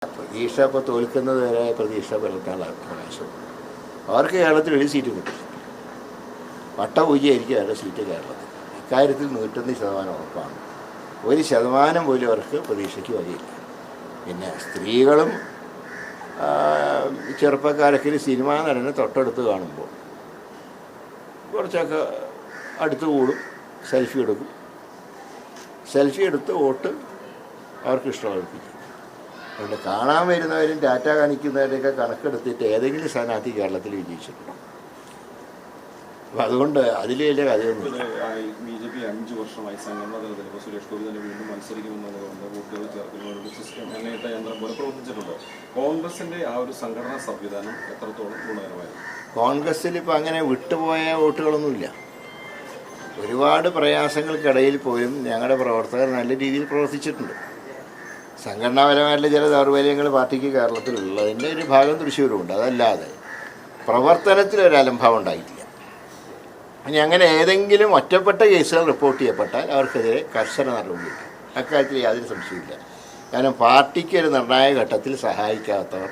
പ്രതീക്ഷ ഇപ്പോൾ തോൽക്കുന്നത് വരെ പ്രതീക്ഷ പുലർത്താനുള്ള അവകാശം അവർക്ക് കേരളത്തിൽ ഒരു സീറ്റ് കിട്ടില്ല. വട്ടപൂജയായിരിക്കും അവരുടെ സീറ്റ് കേരളത്തിൽ. ഇക്കാര്യത്തിൽ 101% ഉറപ്പാണ്. 1% പോലും അവർക്ക് പ്രതീക്ഷയ്ക്ക് വഴിയില്ല. പിന്നെ സ്ത്രീകളും ചെറുപ്പക്കാരൊക്കെ സിനിമാ നടനെ തൊട്ടടുത്ത് കാണുമ്പോൾ കുറച്ചൊക്കെ അടുത്ത് കൂടും, സെൽഫി എടുത്ത് വോട്ട് അവർക്ക് ഇഷ്ടമർപ്പിക്കും. അതുകൊണ്ട് കാണാൻ വരുന്നവരും ടാറ്റ കാണിക്കുന്നവരെയൊക്കെ കണക്കെടുത്തിട്ട് ഏതെങ്കിലും സ്ഥാനാർത്ഥി കേരളത്തിൽ വിജയിച്ചിട്ടുണ്ട്. അപ്പം അതുകൊണ്ട് അതിൽ വലിയ കഥയൊന്നുമില്ല. BJP 5 വർഷമായി സംഘടനാ തലത്തിൽ ഇപ്പോൾ സുരേഷ് ഗോപി തന്നെ വീണ്ടും മത്സരിക്കുമെന്നതുകൊണ്ട് വോട്ടുകൾ ചേർക്കുന്നതിനുള്ള സിസ്റ്റം എണ്ണയിട്ട യന്ത്രം പോലെ പ്രവർത്തിച്ചിട്ടുണ്ട്. കോൺഗ്രസിൻ്റെ ആ ഒരു സംഘടനാ സംവിധാനം എത്രത്തോളം ഗുണകരമായിരുന്നു? കോൺഗ്രസ്സിൽ ഇപ്പോൾ അങ്ങനെ വിട്ടുപോയ വോട്ടുകളൊന്നുമില്ല. ഒരുപാട് പ്രയാസങ്ങൾക്കിടയിൽ പോലും ഞങ്ങളുടെ പ്രവർത്തകർ നല്ല രീതിയിൽ പ്രവർത്തിച്ചിട്ടുണ്ട്. സംഘടനാപരമായിട്ടുള്ള ചില ദൗർബല്യങ്ങൾ പാർട്ടിക്ക് കേരളത്തിലുള്ളതിൻ്റെ ഒരു ഭാഗം തൃശ്ശൂരുമുണ്ട്. അതല്ലാതെ പ്രവർത്തനത്തിലൊരു അലംഭാവം ഉണ്ടായിട്ടില്ല. ഇനി അങ്ങനെ ഏതെങ്കിലും ഒറ്റപ്പെട്ട കേസുകൾ റിപ്പോർട്ട് ചെയ്യപ്പെട്ടാൽ അവർക്കെതിരെ കർശന നടപടിയുണ്ട്. അക്കാര്യത്തിൽ യാതൊരു സംശയമില്ല. കാരണം പാർട്ടിക്ക് ഒരു നിർണായക ഘട്ടത്തിൽ സഹായിക്കാത്തവർ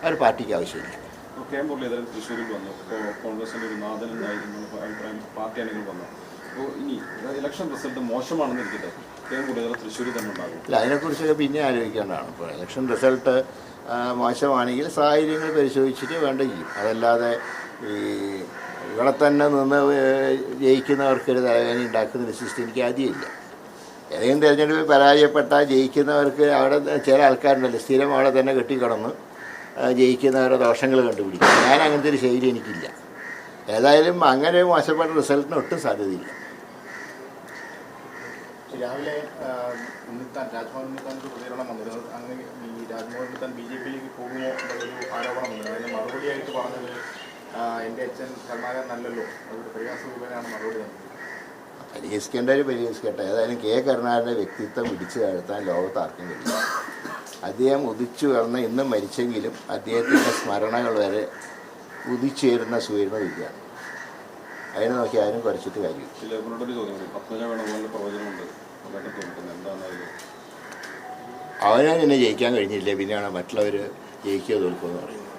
അവർ പാർട്ടിക്ക് ആവശ്യമില്ല. കെ മുരളീധരൻ തൃശ്ശൂരിൽ വന്നു. ഇപ്പോൾ കോൺഗ്രസിൻ്റെ ഒരു നാഥനുണ്ടായിരുന്നു അഭിപ്രായം പാർട്ടി അണികൾ വന്നു. അപ്പോൾ ഇനി ഇലക്ഷൻ റിസൾട്ട് മോശമാണെന്നിരിക്കട്ടെ, കെ മുരളീധരൻ തൃശ്ശൂരിൽ തന്നെ ഉണ്ടാകും. അല്ല, അതിനെക്കുറിച്ചൊക്കെ പിന്നെ ആലോചിക്കേണ്ടതാണ്. ഇപ്പോൾ ഇലക്ഷൻ റിസൾട്ട് മോശമാണെങ്കിൽ സാഹചര്യങ്ങൾ പരിശോധിച്ചിട്ട് വേണ്ട ചെയ്യും. അതല്ലാതെ ഇവിടെ തന്നെ നിന്ന് ജയിക്കുന്നവർക്കൊരു തലവേദന ഉണ്ടാക്കുന്ന സിസ്റ്റം എനിക്ക് ആദ്യമില്ല. ഏതെങ്കിലും തിരഞ്ഞെടുപ്പിൽ പരാജയപ്പെട്ടാൽ ജയിക്കുന്നവർക്ക് അവിടെ ചില ആൾക്കാരുണ്ടല്ലോ സ്ഥിരം അവിടെ തന്നെ കെട്ടിക്കിടന്ന് ജയിക്കുന്നവരുടെ ദോഷങ്ങൾ കണ്ടുപിടിക്കും. ഞാൻ അങ്ങനത്തെ ഒരു ശൈലി എനിക്കില്ല. ഏതായാലും അങ്ങനെ മോശപ്പെട്ട റിസൾട്ടിന് ഒട്ടും സാധ്യതയില്ല. രാവിലെ രാജ്മോഹൻ ഉണ്ണിത്താൻ്റെ പ്രതികരണം വന്നിരുന്നു. അങ്ങനെ ഈ രാജ്മോഹൻ ഉണ്ണിത്താൻ BJPയിലേക്ക് പോകുമോ എന്നൊരു ആരോപണം വന്നിരുന്നു. അതിന് മറുപടിയായിട്ട് പറഞ്ഞത് എൻ്റെ അച്ഛൻ കരുണാകരൻ അല്ലല്ലോ, അതൊരു പരിഹാസരൂപേണയാണ് മറുപടി തന്നത്. പരിഹസിക്കേണ്ടവർ പരിഹസിക്കട്ടെ. ഏതായാലും കെ കരുണാകരൻ്റെ വ്യക്തിത്വം പിടിച്ചു താഴ്ത്താൻ ലോകത്ത് ആർക്കും കഴിയും. അദ്ദേഹം ഉദിച്ചു വളർന്ന ഇന്നും മരിച്ചെങ്കിലും അദ്ദേഹത്തിൻ്റെ സ്മരണകൾ വരെ ഉദിച്ചേരുന്ന സുവീർണ വിദ്യയാണ്. അതിനെ നോക്കി ആരും കുറച്ചിട്ട് കാര്യം. അവനെ തന്നെ ജയിക്കാൻ കഴിഞ്ഞില്ലേ, പിന്നെയാണ് മറ്റുള്ളവർ ജയിക്കുകയോ തോൽക്കുമെന്ന് പറയുന്നത്.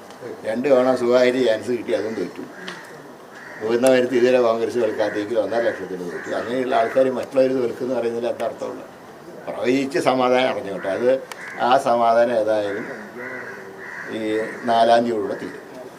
2 തവണ സുഖമായിട്ട് ചാൻസ് കിട്ടി, അതും തോറ്റു. മുതിർന്ന വരുത്തി ഇതുവരെ കോൺഗ്രസ് കളിക്കാത്തേക്ക് 1.5 ലക്ഷത്തിന് തോറ്റു. അങ്ങനെയുള്ള ആൾക്കാർ മറ്റുള്ളവർ തോൽക്കുമെന്ന് പറയുന്നതിൽ എന്താ അർത്ഥമുള്ള? പ്രവചിച്ച് സമാധാനം അടഞ്ഞോട്ടെ. അത് ആ സമാധാനം ഏതായാലും ഈ 4-ാം തീയതിയോടെ തീരും.